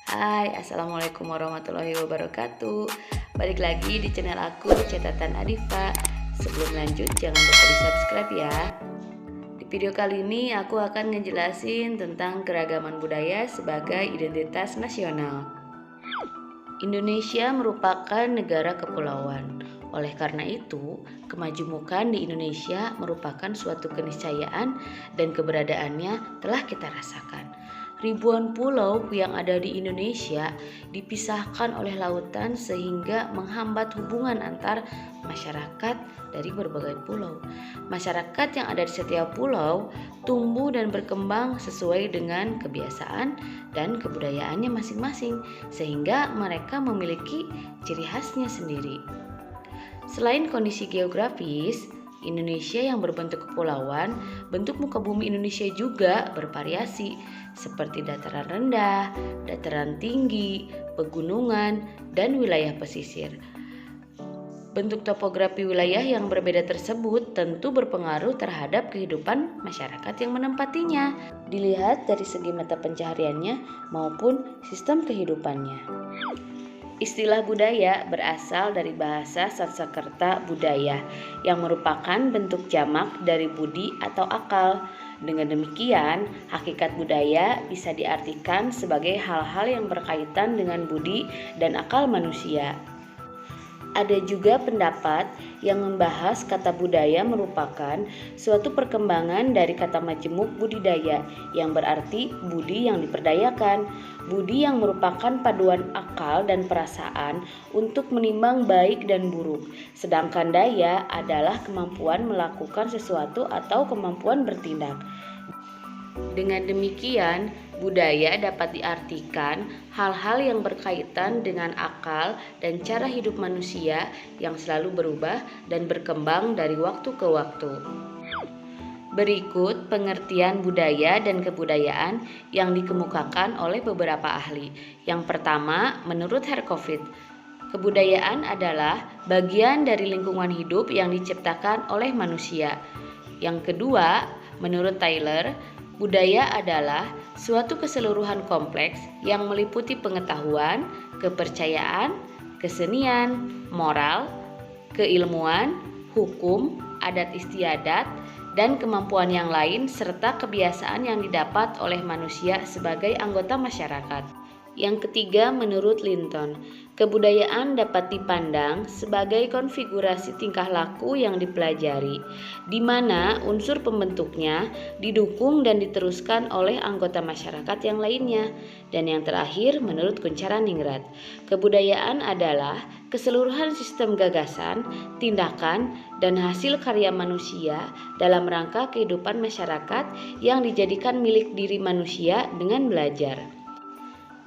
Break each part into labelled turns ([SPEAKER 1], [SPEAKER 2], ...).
[SPEAKER 1] Hai, Assalamualaikum warahmatullahi wabarakatuh. Balik lagi di channel aku, Catatan Adifa. Sebelum lanjut, jangan lupa di subscribe ya. Di video kali ini aku akan ngejelasin tentang keragaman budaya sebagai identitas nasional. Indonesia merupakan negara kepulauan. Oleh karena itu, kemajemukan di Indonesia merupakan suatu keniscayaan dan keberadaannya telah kita rasakan. Ribuan pulau yang ada di Indonesia dipisahkan oleh lautan sehingga menghambat hubungan antar masyarakat dari berbagai pulau. Masyarakat yang ada di setiap pulau tumbuh dan berkembang sesuai dengan kebiasaan dan kebudayaannya masing-masing, sehingga mereka memiliki ciri khasnya sendiri. Selain kondisi geografis, Indonesia yang berbentuk kepulauan, bentuk muka bumi Indonesia juga bervariasi, seperti dataran rendah, dataran tinggi, pegunungan, dan wilayah pesisir. Bentuk topografi wilayah yang berbeda tersebut tentu berpengaruh terhadap kehidupan masyarakat yang menempatinya, dilihat dari segi mata pencahariannya maupun sistem kehidupannya. Istilah budaya berasal dari bahasa Sanskerta budaya yang merupakan bentuk jamak dari budi atau akal. Dengan demikian, hakikat budaya bisa diartikan sebagai hal-hal yang berkaitan dengan budi dan akal manusia. Ada juga pendapat yang membahas kata budaya merupakan suatu perkembangan dari kata majemuk budidaya yang berarti budi yang diperdayakan. Budi yang merupakan paduan akal dan perasaan untuk menimbang baik dan buruk. Sedangkan daya adalah kemampuan melakukan sesuatu atau kemampuan bertindak. Dengan demikian, budaya dapat diartikan hal-hal yang berkaitan dengan akal dan cara hidup manusia yang selalu berubah dan berkembang dari waktu ke waktu. Berikut pengertian budaya dan kebudayaan yang dikemukakan oleh beberapa ahli. Yang pertama, menurut Herkovits, kebudayaan adalah bagian dari lingkungan hidup yang diciptakan oleh manusia. Yang kedua, menurut Taylor, budaya adalah suatu keseluruhan kompleks yang meliputi pengetahuan, kepercayaan, kesenian, moral, keilmuan, hukum, adat istiadat, dan kemampuan yang lain serta kebiasaan yang didapat oleh manusia sebagai anggota masyarakat. Yang ketiga, menurut Linton, kebudayaan dapat dipandang sebagai konfigurasi tingkah laku yang dipelajari, di mana unsur pembentuknya didukung dan diteruskan oleh anggota masyarakat yang lainnya. Dan yang terakhir, menurut Kuncharaningrat, kebudayaan adalah keseluruhan sistem gagasan, tindakan, dan hasil karya manusia dalam rangka kehidupan masyarakat yang dijadikan milik diri manusia dengan belajar.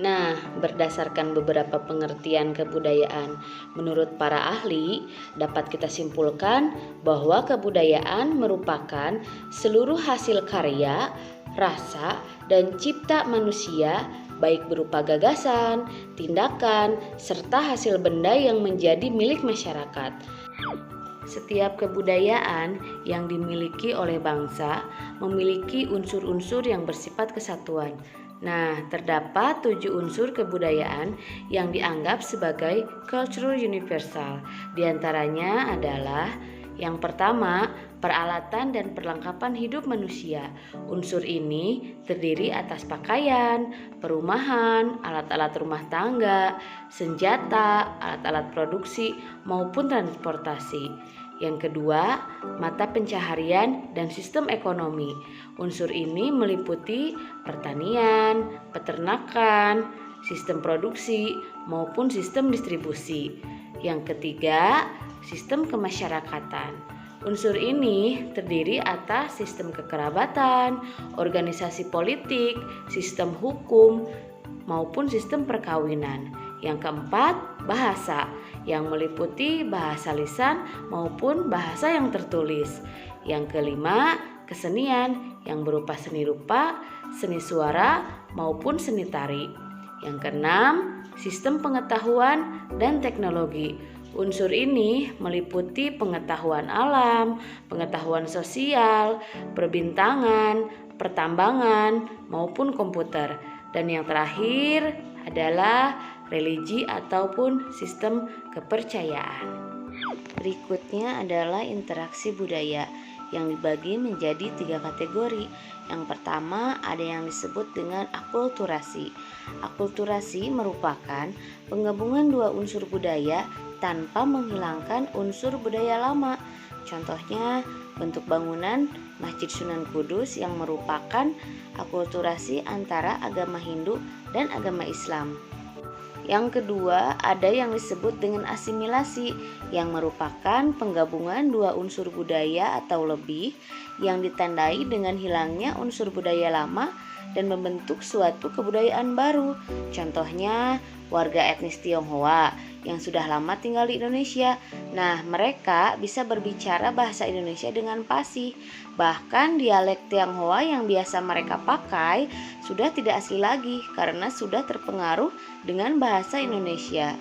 [SPEAKER 1] Nah, berdasarkan beberapa pengertian kebudayaan menurut para ahli, dapat kita simpulkan bahwa kebudayaan merupakan seluruh hasil karya, rasa, dan cipta manusia, baik berupa gagasan, tindakan, serta hasil benda yang menjadi milik masyarakat. Setiap kebudayaan yang dimiliki oleh bangsa memiliki unsur-unsur yang bersifat kesatuan. Nah, terdapat 7 unsur kebudayaan yang dianggap sebagai cultural universal. Di antaranya adalah yang pertama, peralatan dan perlengkapan hidup manusia. Unsur ini terdiri atas pakaian, perumahan, alat-alat rumah tangga, senjata, alat-alat produksi, maupun transportasi. Yang kedua, mata pencaharian dan sistem ekonomi. Unsur ini meliputi pertanian, peternakan, sistem produksi, maupun sistem distribusi. Yang ketiga, sistem kemasyarakatan. Unsur ini terdiri atas sistem kekerabatan, organisasi politik, sistem hukum, maupun sistem perkawinan. Yang keempat, bahasa yang meliputi bahasa lisan maupun bahasa yang tertulis. Yang kelima, kesenian yang berupa seni rupa, seni suara, maupun seni tari. Yang keenam, sistem pengetahuan dan teknologi. Unsur ini meliputi pengetahuan alam, pengetahuan sosial, perbintangan, pertambangan, maupun komputer. Dan yang terakhir adalah religi ataupun sistem kepercayaan. Berikutnya adalah interaksi budaya yang dibagi menjadi 3 kategori. Yang pertama ada yang disebut dengan akulturasi. Akulturasi merupakan penggabungan 2 unsur budaya tanpa menghilangkan unsur budaya lama. Contohnya bentuk bangunan Masjid Sunan Kudus yang merupakan akulturasi antara agama Hindu dan agama Islam. Yang kedua, ada yang disebut dengan asimilasi, yang merupakan penggabungan 2 unsur budaya atau lebih yang ditandai dengan hilangnya unsur budaya lama dan membentuk suatu kebudayaan baru. Contohnya, warga etnis Tionghoa yang sudah lama tinggal di Indonesia. Nah, mereka bisa berbicara bahasa Indonesia dengan fasih. Bahkan dialek Tionghoa yang biasa mereka pakai sudah tidak asli lagi karena sudah terpengaruh dengan bahasa Indonesia.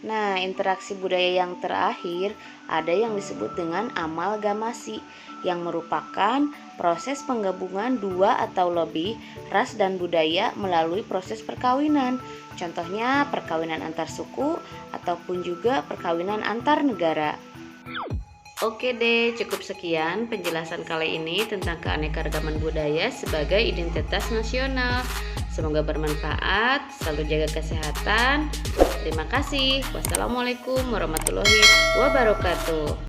[SPEAKER 1] Nah, interaksi budaya yang terakhir ada yang disebut dengan amalgamasi, yang merupakan proses penggabungan 2 atau lebih ras dan budaya melalui proses perkawinan. Contohnya perkawinan antar suku ataupun juga perkawinan antar negara. Oke deh, cukup sekian penjelasan kali ini tentang keanekaragaman budaya sebagai identitas nasional. Semoga bermanfaat, selalu jaga kesehatan. Terima kasih. Wassalamualaikum warahmatullahi wabarakatuh.